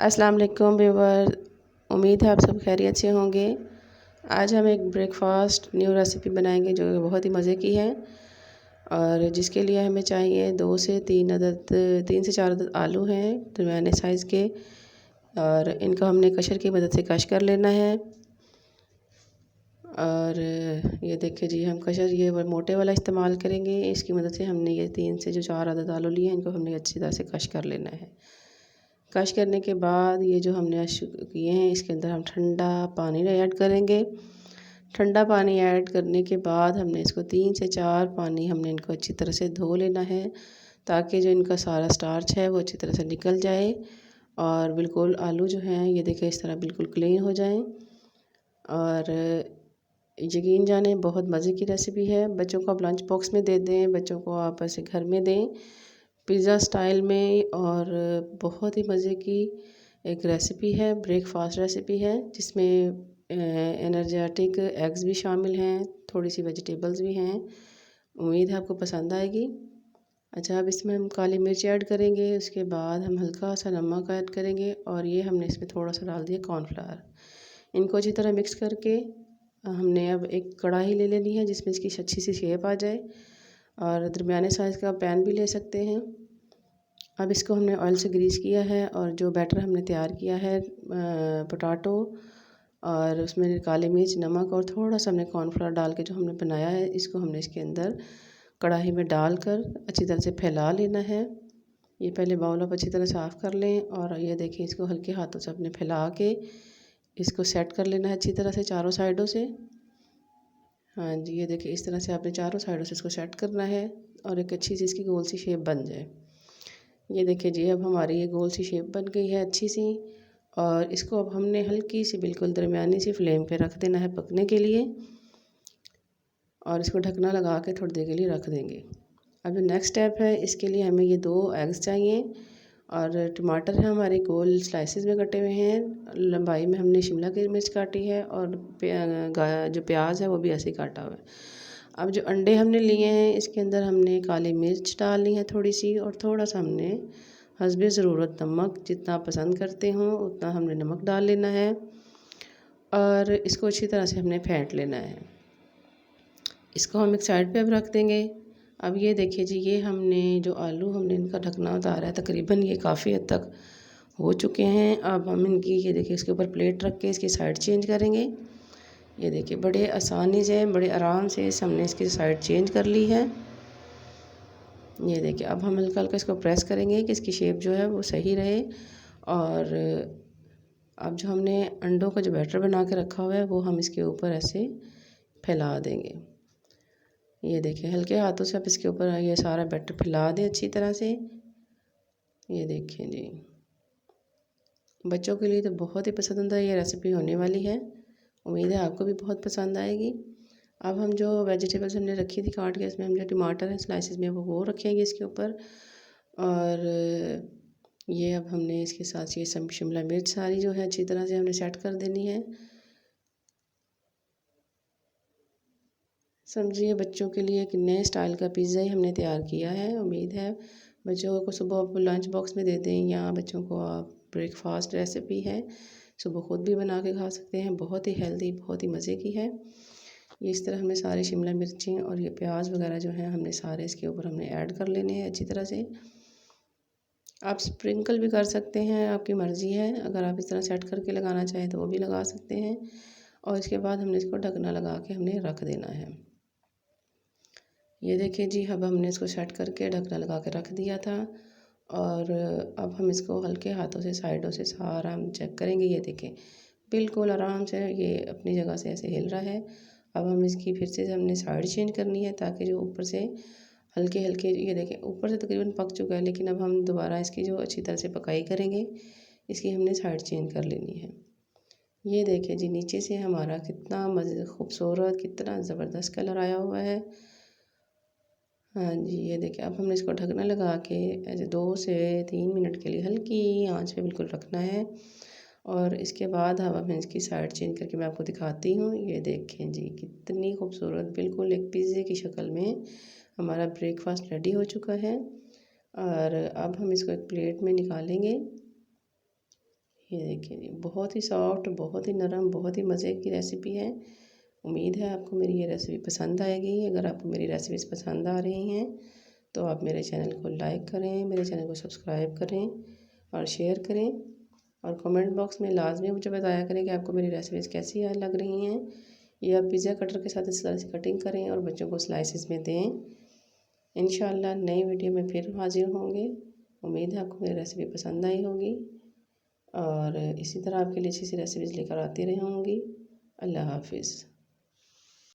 अस्सलाम वालेकुम व्यूअर, उम्मीद है आप सब खैरियत से होंगे। आज हम एक ब्रेकफास्ट न्यू रेसिपी बनाएंगे जो बहुत ही मज़े की है और जिसके लिए हमें चाहिए 3 से 4 अदद आलू हैं दरमियाने साइज़ के और इनको हमने कशर की मदद से कश कर लेना है। और ये देखिए जी, हम कशर ये मोटे वाला इस्तेमाल करेंगे। इसकी मदद से हमने ये 3 से 4 अदद आलू लिए हैं, इनको हमने अच्छी तरह से कश कर लेना है। कश करने के बाद ये जो हमने किए हैं इसके अंदर हम ठंडा पानी ऐड करेंगे। ठंडा पानी ऐड करने के बाद हमने इसको 3 से 4 पानी हमने इनको अच्छी तरह से धो लेना है ताकि जो इनका सारा स्टार्च है वो अच्छी तरह से निकल जाए और बिल्कुल आलू जो हैं ये देखिए इस तरह बिल्कुल क्लीन हो जाएं। और यकीन जाने बहुत मज़े की रेसिपी है। बच्चों को आप लंच बॉक्स में दे दें, बच्चों को आप ऐसे घर में दें पिज़्ज़ा स्टाइल में। और बहुत ही मज़े की एक रेसिपी है, ब्रेकफास्ट रेसिपी है जिसमें एनर्जेटिक एग्स भी शामिल हैं, थोड़ी सी वेजिटेबल्स भी हैं। उम्मीद है आपको पसंद आएगी। अच्छा, अब इसमें हम काली मिर्च ऐड करेंगे, उसके बाद हम हल्का सा नमक ऐड करेंगे और ये हमने इसमें थोड़ा सा डाल दिया कॉर्नफ्लावर। इनको अच्छी तरह मिक्स करके हमने अब एक कढ़ाई ले लेनी है जिसमें इसकी अच्छी सी शेप आ जाए और दरमियाने साइज़ का पैन भी ले सकते हैं। अब इसको हमने ऑयल से ग्रीस किया है और जो बैटर हमने तैयार किया है पोटैटो और उसमें काली मिर्च, नमक और थोड़ा सा हमने कॉर्नफ्लावर डाल के जो हमने बनाया है इसको हमने इसके अंदर कढ़ाई में डालकर अच्छी तरह से फैला लेना है। ये पहले बाउल आप अच्छी तरह साफ़ कर लें और ये देखिए इसको हल्के हाथों से अपने फैला के इसको सेट कर लेना है अच्छी तरह से चारों साइडों से। हाँ जी, ये देखिए इस तरह से आपने चारों साइडों से इसको सेट करना है और एक अच्छी सी इसकी गोल सी शेप बन जाए। ये देखिए जी, अब हमारी ये गोल सी शेप बन गई है अच्छी सी। और इसको अब हमने हल्की सी बिल्कुल दरमियानी सी फ्लेम पे रख देना है पकने के लिए और इसको ढकना लगा के थोड़ी देर के लिए रख देंगे। अब जो नेक्स्ट स्टेप है इसके लिए हमें ये 2 एग्स चाहिए और टमाटर है हमारे गोल स्लाइसेस में कटे हुए हैं। लंबाई में हमने शिमला की मिर्च काटी है और जो प्याज है वो भी ऐसे ही काटा हुआ है। अब जो अंडे हमने लिए हैं इसके अंदर हमने काली मिर्च डालनी है थोड़ी सी और थोड़ा सा हमने हस्बे ज़रूरत नमक, जितना आप पसंद करते हो उतना हमने नमक डाल लेना है और इसको अच्छी तरह से हमने फेंट लेना है। इसको हम एक साइड पे अब रख देंगे। अब ये देखिए जी, ये हमने जो आलू हमने इनका ढकना उतारा है तकरीबन ये काफ़ी हद तक हो चुके हैं। अब हम इनकी ये देखिए इसके ऊपर प्लेट रख के इसकी साइड चेंज करेंगे। ये देखिए बड़े आसानी से बड़े आराम से हमने इसकी साइड चेंज कर ली है। ये देखिए अब हम हल्का हल्का इसको प्रेस करेंगे कि इसकी शेप जो है वो सही रहे। और अब जो हमने अंडों का जो बैटर बना के रखा हुआ है वो हम इसके ऊपर ऐसे फैला देंगे। ये देखिए हल्के हाथों से आप इसके ऊपर ये सारा बैटर फैला दें अच्छी तरह से। ये देखिए जी, बच्चों के लिए तो बहुत ही पसंदीदा ये रेसिपी होने वाली है। उम्मीद है आपको भी बहुत पसंद आएगी। अब हम जो वेजिटेबल्स हमने रखी थी काट के, इसमें हम जो टमाटर है स्लाइसेस में वो रखेंगे इसके ऊपर। और ये अब हमने इसके साथ ये सब शिमला मिर्च सारी जो है अच्छी तरह से हमने सेट कर देनी है। समझिए बच्चों के लिए एक नए स्टाइल का पिज़्ज़ा ही हमने तैयार किया है। उम्मीद है बच्चों को सुबह आप लंच बॉक्स में दे दें या बच्चों को आप ब्रेकफास्ट रेसिपी है, सुबह ख़ुद भी बना के खा सकते हैं। बहुत ही हेल्दी, बहुत ही मज़े की है। ये इस तरह हमने सारे शिमला मिर्चें और ये प्याज वगैरह जो है हमने सारे इसके ऊपर हमने ऐड कर लेने हैं अच्छी तरह से। आप स्प्रिंकल भी कर सकते हैं, आपकी मर्ज़ी है। अगर आप इस तरह सेट करके लगाना चाहें तो वो भी लगा सकते हैं। और इसके बाद हमने इसको ढकना लगा के हमने रख देना है। ये देखिए जी, अब हमने इसको सेट करके ढकना लगा के रख दिया था। और अब हम इसको हल्के हाथों से साइडों से सारा हम चेक करेंगे। ये देखें बिल्कुल आराम से ये अपनी जगह से ऐसे हिल रहा है। अब हम इसकी फिर से हमने साइड चेंज करनी है ताकि जो ऊपर से हल्के हल्के, ये देखें ऊपर से तकरीबन पक चुका है लेकिन अब हम दोबारा इसकी जो अच्छी तरह से पकाई करेंगे इसकी हमने साइड चेंज कर लेनी है। ये देखें जी, नीचे से हमारा कितना मज़े खूबसूरत, कितना ज़बरदस्त कलर आया हुआ है। हाँ जी, ये देखिए अब हमने इसको ढकना लगा के ऐसे 2 से 3 मिनट के लिए हल्की आंच पे बिल्कुल रखना है। और इसके बाद अब हम इसकी साइड चेंज करके मैं आपको दिखाती हूँ। ये देखें जी, कितनी खूबसूरत बिल्कुल एक पिज़्ज़े की शक्ल में हमारा ब्रेकफास्ट रेडी हो चुका है। और अब हम इसको एक प्लेट में निकालेंगे ये देखिए जी, बहुत ही सॉफ्ट, बहुत ही नरम, बहुत ही मज़े की रेसिपी है। उम्मीद है आपको मेरी ये रेसिपी पसंद आएगी। अगर आपको मेरी रेसिपीज़ पसंद आ रही हैं तो आप मेरे चैनल को लाइक करें, मेरे चैनल को सब्सक्राइब करें और शेयर करें और कमेंट बॉक्स में लाजमी मुझे बताया करें कि आपको मेरी रेसिपीज़ कैसी लग रही हैं। ये आप पिज़्ज़ा कटर के साथ इस तरह से कटिंग करें और बच्चों को स्लाइसिस में दें। इंशाल्लाह नई वीडियो में फिर हाजिर होंगे। उम्मीद है आपको मेरी रेसिपी पसंद आई होगी और इसी तरह आपके लिए अच्छी सी रेसिपीज़ लेकर आती रहूँगी। अल्लाह हाफिज़।